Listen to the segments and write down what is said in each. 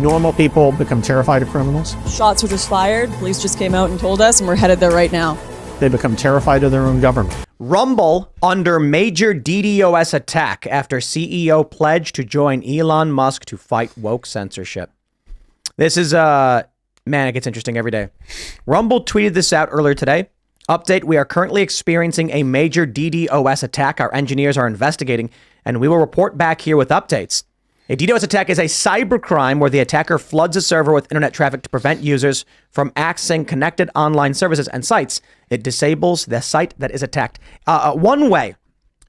normal people become terrified of criminals. Shots were just fired. Police just came out and told us, and we're headed there right now. They become terrified of their own government. Rumble under major DDoS attack after CEO pledged to join Elon Musk to fight woke censorship. This is, man, it gets interesting every day. Rumble tweeted this out earlier today. Update, we are currently experiencing a major DDoS attack. Our engineers are investigating, and we will report back here with updates. A DDoS attack is a cybercrime where the attacker floods a server with internet traffic to prevent users from accessing connected online services and sites. It disables the site that is attacked. One way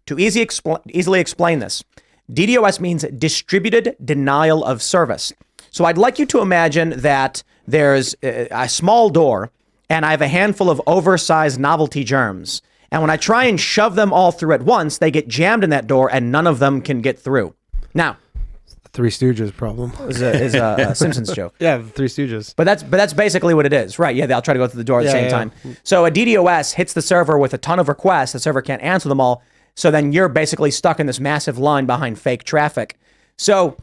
to easily explain this, DDoS means distributed denial of service. So I'd like you to imagine that there's a small door and I have a handful of oversized novelty germs. And when I try and shove them all through at once, they get jammed in that door and none of them can get through. Now, Three Stooges problem is a Simpsons joke. Yeah, the Three Stooges. But that's basically what it is, right? Yeah, they'll try to go through the door at the same time. So a DDoS hits the server with a ton of requests. The server can't answer them all. So then you're basically stuck in this massive line behind fake traffic. So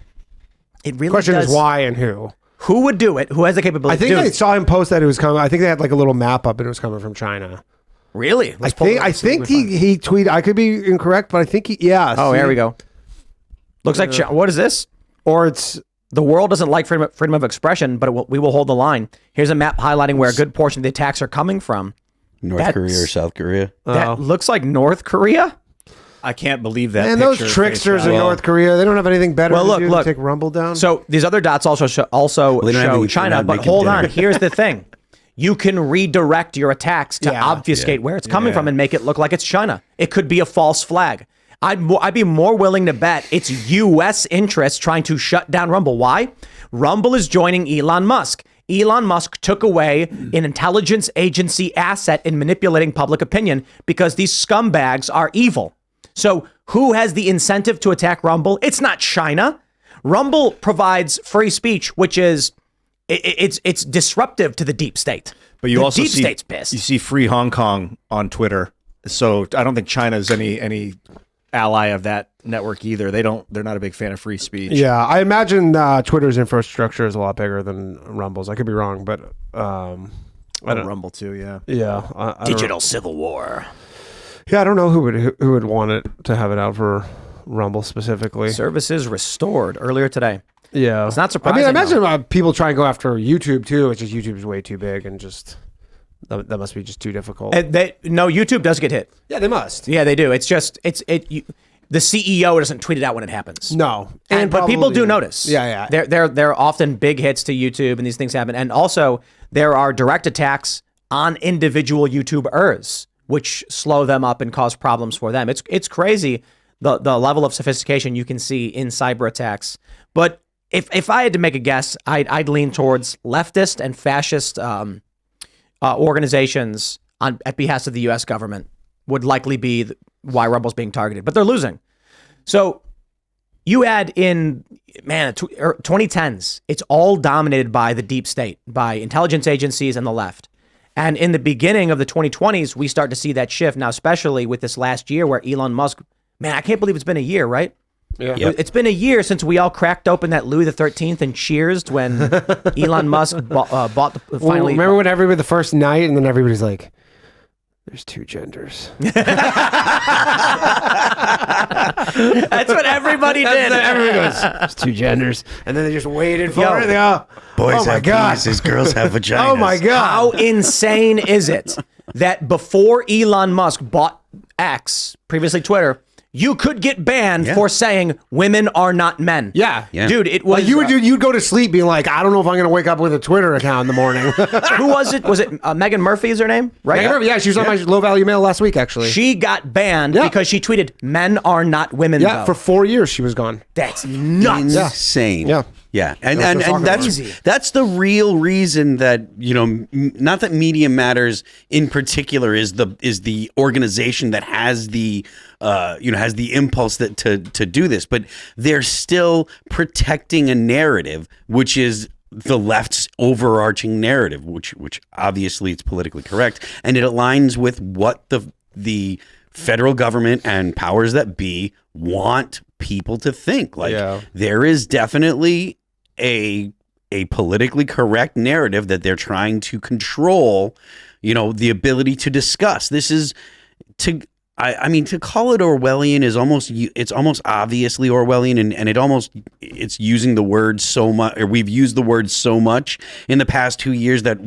it really Question does. is why and who? Who would do it? Who has the capability I think to do I it? saw him post that it was coming. I think they had like a little map up and it was coming from China. Really? I think he tweeted. I could be incorrect, but I think Oh, here we go. Looks like what is this? Or it's the world doesn't like freedom of expression, but we will hold the line. Here's a map highlighting where a good portion of the attacks are coming from. North Korea or South Korea? That looks like North Korea. I can't believe that. And those tricksters in North Korea, they don't have anything better to do to take Rumble down. So these other dots also show China, but hold on. Here's the thing. You can redirect your attacks to obfuscate where it's coming from and make it look like it's China. It could be a false flag. I'd be more willing to bet it's U.S. interests trying to shut down Rumble. Why? Rumble is joining Elon Musk. Elon Musk took away an intelligence agency asset in manipulating public opinion because these scumbags are evil. So who has the incentive to attack Rumble? It's not China. Rumble provides free speech, which is it's disruptive to the deep state. But you also deep state's pissed. You see free Hong Kong on Twitter. So I don't think China's any ally of that network either. They're not a big fan of free speech. Yeah, I imagine Twitter's infrastructure is a lot bigger than Rumble's. I could be wrong, but Rumble too. Yeah. Yeah. I Digital civil war. Yeah, I don't know who would want it to have it out for Rumble specifically. Services restored earlier today. Yeah, it's not surprising. I mean, I imagine people try and go after YouTube too. It's just YouTube's way too big and just that must be just too difficult. No, YouTube does get hit. Yeah, they must. Yeah, they do. It's just the CEO doesn't tweet it out when it happens. No, but people do notice. Yeah. There are often big hits to YouTube, and these things happen. And also, there are direct attacks on individual YouTubers, which slow them up and cause problems for them. It's crazy the level of sophistication you can see in cyber attacks. But if I had to make a guess, I'd lean towards leftist and fascist organizations at behest of the U.S. government would likely be why Rumble's being targeted. But they're losing. So you add in, 2010s, it's all dominated by the deep state, by intelligence agencies and the left. And in the beginning of the 2020s, we start to see that shift now, especially with this last year where Elon Musk, man, I can't believe it's been a year, right? Yeah. Yep. It's been a year since we all cracked open that Louis XIII and cheersed when Elon Musk bought the finally. Remember when everybody the first night and then everybody's like, there's two genders. That's what everybody did. Everybody goes, there's two genders. And then they just waited for it. They go, boys have penises, girls have vaginas. Oh my God. How insane is it that before Elon Musk bought X, previously Twitter, you could get banned for saying women are not men. Yeah. Dude, it was... Like you'd go to sleep being like, I don't know if I'm going to wake up with a Twitter account in the morning. Who was it? Was it Megan Murphy is her name? Right? Megan Murphy, yeah, she was on my Low Value Mail last week, actually. She got banned because she tweeted, men are not women, Yeah, though. for 4 years she was gone. That's nuts. Insane. Yeah. Yeah, and that's the real reason that, not that Media Matters in particular is the organization that has the has the impulse that to do this, but they're still protecting a narrative which is the left's overarching narrative, which obviously it's politically correct, and it aligns with what the federal government and powers that be want people to think. Like there is definitely a a politically correct narrative that they're trying to control, the ability to discuss. This is I mean, to call it Orwellian is it's almost obviously Orwellian, and it's using the word so much, or we've used the word so much in the past 2 years that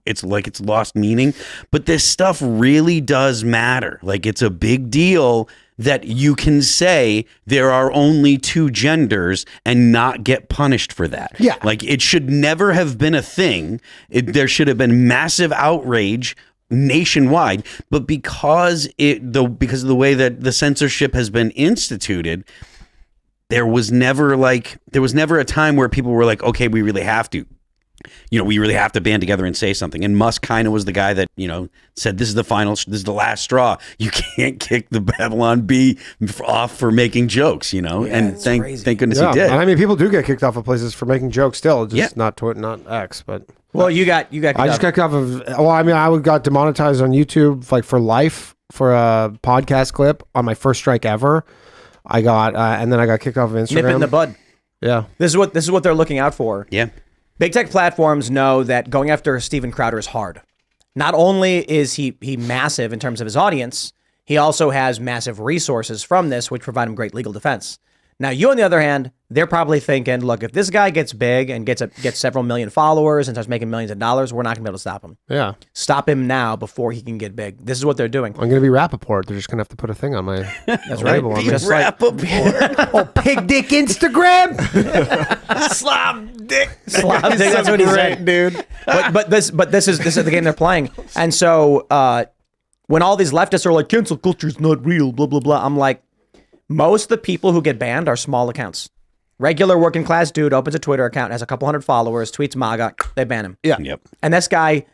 it's lost meaning. But this stuff really does matter. Like, it's a big deal that you can say there are only two genders and not get punished for that. Yeah. Like, it should never have been a thing. There should have been massive outrage nationwide, but because of the way that the censorship has been instituted, there was never a time where people were like, okay, we really have to band together and say something. And Musk kind of was the guy that, said, this is the last straw. You can't kick the Babylon Bee off for making jokes, and thank goodness he did. I mean, people do get kicked off of places for making jokes still, just not X, but. Well, you got. I just got kicked off of. Well, I mean, I got demonetized on YouTube like for life for a podcast clip on my first strike ever. I got, and then I got kicked off of Instagram. Nip it in the bud. Yeah. This is what they're looking out for. Yeah. Big tech platforms know that going after Steven Crowder is hard. Not only is he massive in terms of his audience, he also has massive resources from this, which provide him great legal defense. Now, you, on the other hand, they're probably thinking, look, if this guy gets big and gets several million followers and starts making millions of dollars, we're not going to be able to stop him. Yeah. Stop him now before he can get big. This is what they're doing. I'm going to be Rappaport. They're just going to have to put a thing on my That's right. label on me. Rappaport. Pig dick Instagram. Slob dick. That's what he said, dude. But this is the game they're playing. And so when all these leftists are like, cancel culture is not real, blah, blah, blah, I'm like, most of the people who get banned are small accounts. Regular working class dude opens a Twitter account, has a couple hundred followers, tweets MAGA, they ban him. Yeah. Yep. And this guy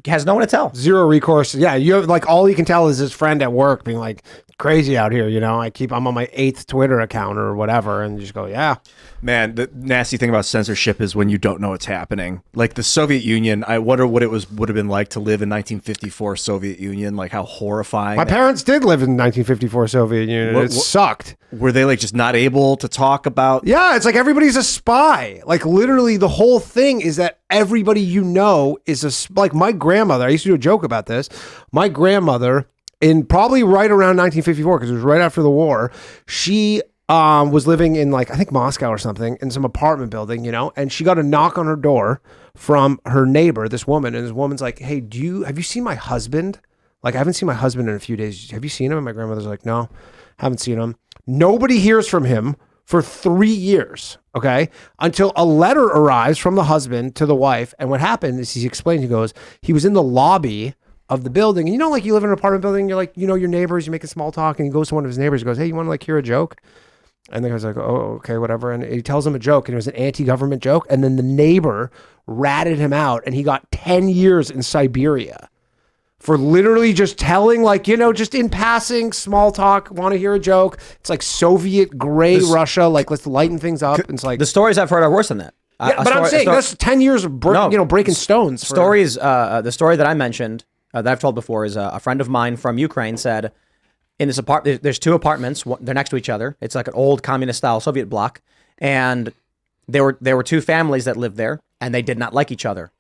has no one to tell. Zero recourse. Yeah, you have, like, all you can tell is his friend at work being like, crazy out here, I'm on my 8th Twitter account or whatever, and you just go, yeah. Man, the nasty thing about censorship is when you don't know what's happening. Like the Soviet Union, I wonder what would have been like to live in 1954 Soviet Union, like how horrifying. My parents did live in 1954 Soviet Union. It sucked. Were they like just not able to talk about? Yeah, it's like everybody's a spy. Like literally the whole thing is that everybody is like my grandmother. I used to do a joke about this. My grandmother, in probably right around 1954, because it was right after the war, she was living in like, I think Moscow or something, in some apartment building, and she got a knock on her door from her neighbor, this woman, and this woman's like, hey, have you seen my husband? Like, I haven't seen my husband in a few days. Have you seen him? And my grandmother's like, no, haven't seen him. Nobody hears from him for 3 years, okay? Until a letter arrives from the husband to the wife. And what happened is he explained, he goes, he was in the lobby of the building. And like you live in an apartment building, you're like, your neighbors, you make a small talk, and he goes to one of his neighbors, he goes, hey, you want to like hear a joke? And the guy's like, oh, okay, whatever. And he tells him a joke, and it was an anti-government joke. And then the neighbor ratted him out, and he got 10 years in Siberia for literally just telling, like, just in passing, small talk, want to hear a joke. It's like Soviet gray Russia, like, let's lighten things up. And it's like the stories I've heard are worse than that. Yeah, but I'm saying that's 10 years of breaking stones. Stories. The story that I mentioned that I've told before is a friend of mine from Ukraine said, in this apartment, there's two apartments. They're next to each other. It's like an old communist-style Soviet bloc, and there were two families that lived there, and they did not like each other.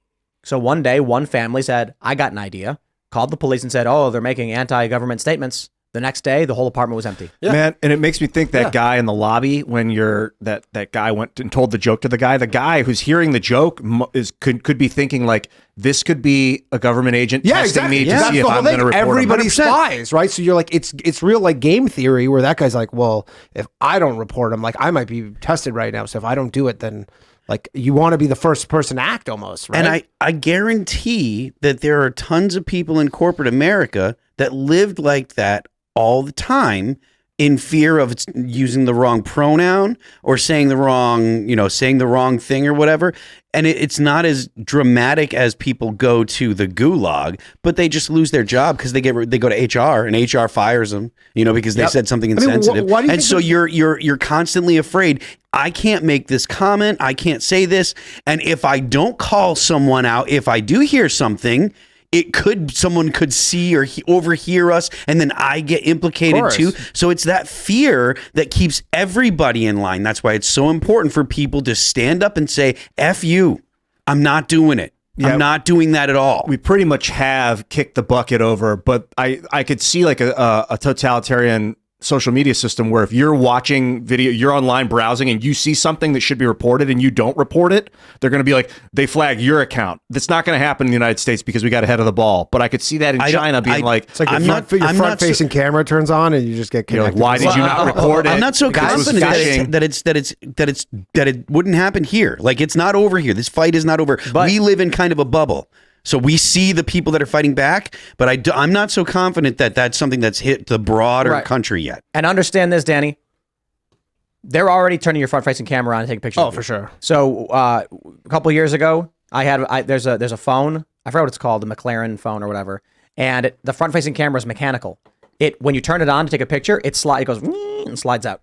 So one day, one family said, "I got an idea." Called the police and said, "Oh, they're making anti-government statements." The next day, the whole apartment was empty. Yeah. Man, and it makes me think that guy in the lobby, when that guy went and told the joke to the guy who's hearing the joke could be thinking like, this could be a government agent testing me to see if I'm going to report him. Everybody spies, right? So you're like, it's real like game theory where that guy's like, well, if I don't report him, like I might be tested right now. So if I don't do it, then like you want to be the first person to act almost, right? And I guarantee that there are tons of people in corporate America that lived like that all the time in fear of using the wrong pronoun or saying the wrong thing or whatever. And it's not as dramatic as people go to the gulag, but they just lose their job because they go to HR and HR fires them, because they said something insensitive. Why do you and so you're constantly afraid. I can't make this comment. I can't say this. And if I don't call someone out, if I do hear something, someone could see or overhear us, and then I get implicated too. So it's that fear that keeps everybody in line. That's why it's so important for people to stand up and say, F you. I'm not doing it. I'm not doing that at all. We pretty much have kicked the bucket over, but I could see like a totalitarian social media system where if you're watching video, you're online browsing and you see something that should be reported and you don't report it, they're going to be like, they flag your account. That's not going to happen in the United States because we got ahead of the ball. But I could see that in China being like, it's like your front-facing camera turns on and you just get you're like, why did you not report it? I'm not so confident that it wouldn't happen here. Like, it's not over here. This fight is not over. But we live in kind of a bubble. So we see the people that are fighting back, but I'm not so confident that that's something that's hit the broader country yet. And understand this, Danny. They're already turning your front-facing camera on and taking pictures. Oh, for sure. So a couple of years ago, there's a phone. I forgot what it's called, the McLaren phone or whatever. And the front-facing camera is mechanical. When you turn it on to take a picture, it goes and slides out.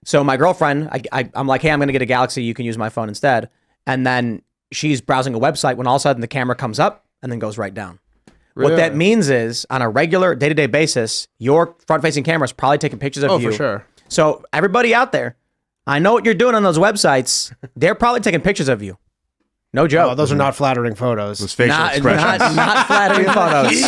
So my girlfriend, I'm like, hey, I'm going to get a Galaxy. You can use my phone instead. And then she's browsing a website when all of a sudden the camera comes up and then goes right down. Really? What that means is on a regular day-to-day basis, your front-facing camera is probably taking pictures of you. Oh, for sure. So everybody out there, I know what you're doing on those websites. They're probably taking pictures of you. No joke. Oh, those are not flattering photos. Those facial expressions. Not flattering photos.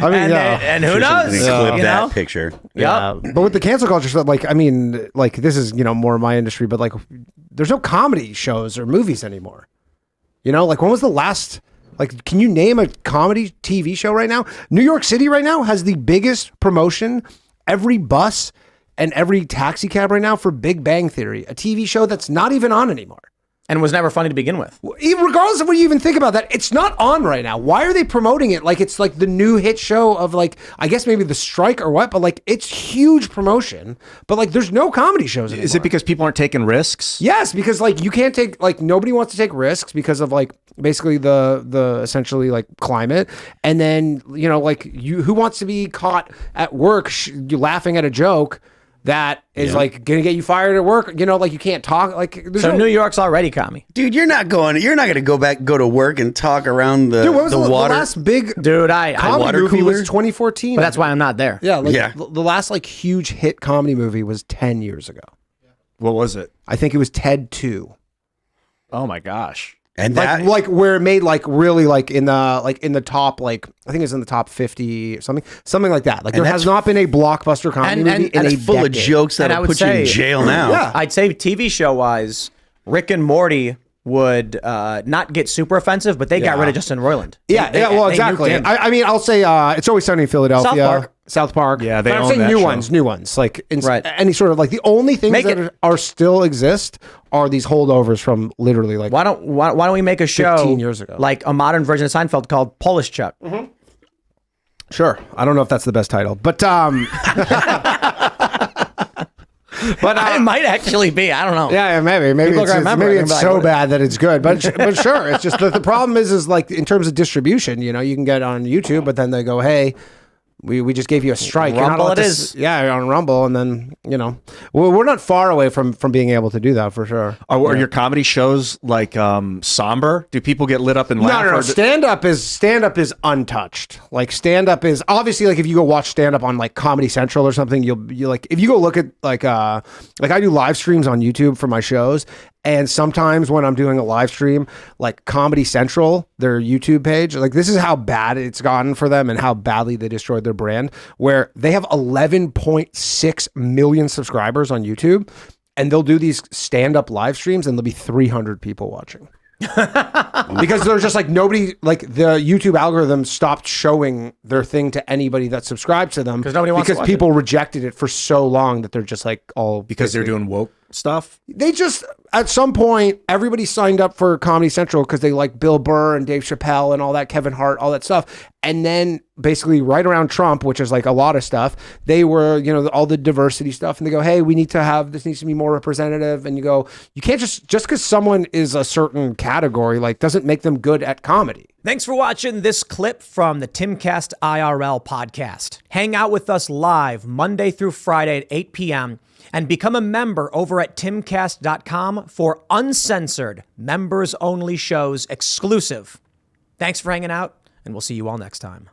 I mean, and who knows? Clip that picture. Yeah. But with the cancel culture stuff, like, I mean, like, this is, more my industry, but like, there's no comedy shows or movies anymore. Like, when was the last, like, can you name a comedy TV show right now? New York City right now has the biggest promotion, every bus and every taxi cab right now for Big Bang Theory, a TV show that's not even on anymore. And was never funny to begin with. Regardless of what you even think about that, it's not on right now. Why are they promoting it like it's like the new hit show of, like, I guess maybe The Strike or what, but like it's huge promotion, but like there's no comedy shows anymore. Is it because people aren't taking risks? Yes, because like you can't take, like, nobody wants to take risks because of like basically the essentially like climate. And then, like, who wants to be caught at work laughing at a joke that is like gonna get you fired at work? Like, you can't talk. Like, so New York's already commie. Dude, you're not gonna go to work and talk around the Dude, what was the water. The last big water movie cooler was 2014. But that's why I'm not there. Yeah, the last like huge hit comedy movie was 10 years ago. What was it? I think it was Ted 2. Oh my gosh. And like where it made like really like in the top, like I think it's in the top 50 or something like that. Like, there has not been a blockbuster comedy movie in a full decade. of jokes that'll put you in jail now. Yeah. I'd say TV show wise, Rick and Morty would not get super offensive, but they got rid of Justin Roiland. Well, exactly. I mean, I'll say It's Always Sunny in Philadelphia. South Park. Yeah, they but I'm own saying that show. new ones. Like, any sort of, like, the only things that are still exist are these holdovers from literally like why don't we make a show 15 years ago, like a modern version of Seinfeld called Polishchuk? Mm-hmm. Sure. I don't know if that's the best title, but but it might actually be. I don't know. Yeah, maybe it's so bad that it's good. But sure, it's just the problem is like, in terms of distribution, you can get on YouTube, but then they go, hey, we just gave you a strike. Rumble it is. Yeah, on Rumble, and then we're not far away from being able to do that for sure. Are your comedy shows like somber? Do people get lit up and laugh? No. Stand up is untouched. Like, stand up is obviously, like, if you go watch stand up on like Comedy Central or something, you like, if you go look at like I do live streams on YouTube for my shows. And sometimes when I'm doing a live stream, like Comedy Central, their YouTube page, like, this is how bad it's gotten for them and how badly they destroyed their brand, where they have 11.6 million subscribers on YouTube, and they'll do these stand-up live streams and there'll be 300 people watching. Because there's just like nobody, like, the YouTube algorithm stopped showing their thing to anybody that subscribes to them because people rejected it for so long that they're just like all because they're doing woke stuff. They just, at some point, everybody signed up for Comedy Central because they like Bill Burr and Dave Chappelle and all that, Kevin Hart, all that stuff. And then basically right around Trump, which is like a lot of stuff, they were, all the diversity stuff. And they go, hey, this needs to be more representative. And you go, you can't just because someone is a certain category, like, doesn't make them good at comedy. Thanks for watching this clip from the Timcast IRL podcast. Hang out with us live Monday through Friday at 8 p.m. and become a member over at timcast.com for uncensored, members-only shows exclusive. Thanks for hanging out, and we'll see you all next time.